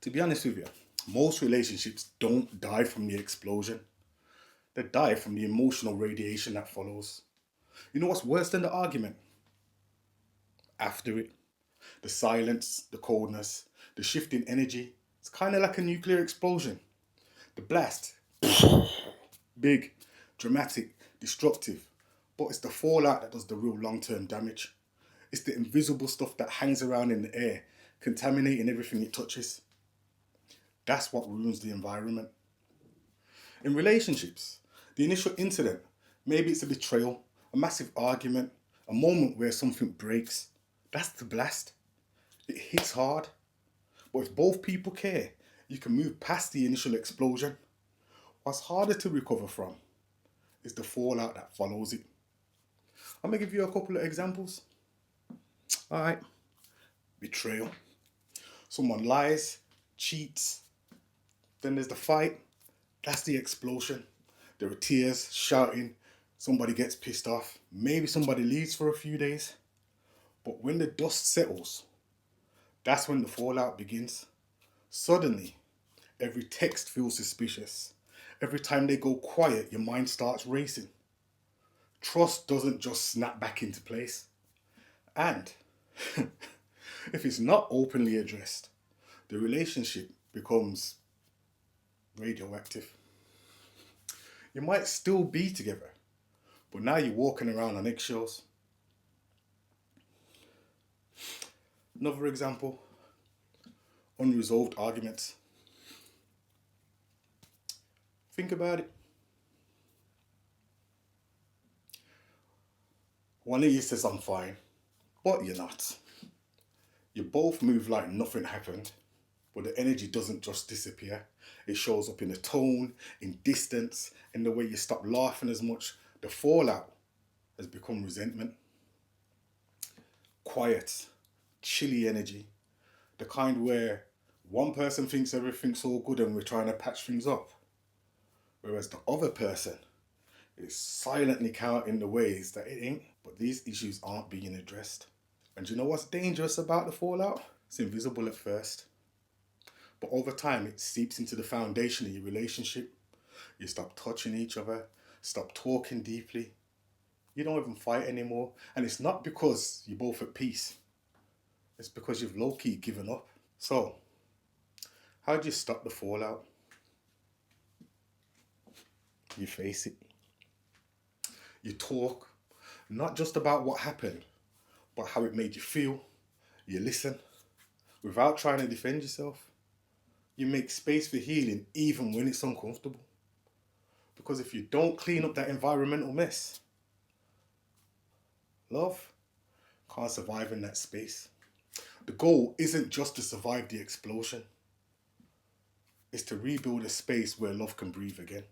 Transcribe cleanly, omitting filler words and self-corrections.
To be honest with you, most relationships don't die from the explosion. They die from the emotional radiation that follows. You know what's worse than the argument? After it. The silence, the coldness, the shift in energy. It's kind of like a nuclear explosion. The blast, big, dramatic, destructive. But it's the fallout that does the real long-term damage. It's the invisible stuff that hangs around in the air, contaminating everything it touches. That's what ruins the environment. In relationships, the initial incident, maybe it's a betrayal, a massive argument, a moment where something breaks. That's the blast. It hits hard. But if both people care, you can move past the initial explosion. What's harder to recover from is the fallout that follows it. I'm going to give you a couple of examples. Alright, betrayal. Someone lies, cheats, then there's the fight. That's the explosion. There are tears, shouting, somebody gets pissed off, maybe somebody leaves for a few days. But when the dust settles, that's when the fallout begins. Suddenly, every text feels suspicious. Every time they go quiet, your mind starts racing. Trust doesn't just snap back into place. And if it's not openly addressed, the relationship becomes radioactive. You might still be together, but now you're walking around on eggshells. Another example, unresolved arguments. Think about it. One of you says, I'm fine, but you're not. You both move like nothing happened, but the energy doesn't just disappear. It shows up in the tone, in distance, in the way you stop laughing as much. The fallout has become resentment. Quiet, chilly energy. The kind where one person thinks everything's all good and we're trying to patch things up, whereas the other person is silently counting the ways that it ain't. But these issues aren't being addressed. And you know what's dangerous about the fallout? It's invisible at first, but over time it seeps into the foundation of your relationship. You stop touching each other, stop talking deeply. You don't even fight anymore. And it's not because you're both at peace. It's because you've low-key given up. So, how do you stop the fallout? You face it. You talk, not just about what happened, but how it made you feel. You listen, without trying to defend yourself. You make space for healing even when it's uncomfortable. Because if you don't clean up that environmental mess, love can't survive in that space. The goal isn't just to survive the explosion. It's to rebuild a space where love can breathe again.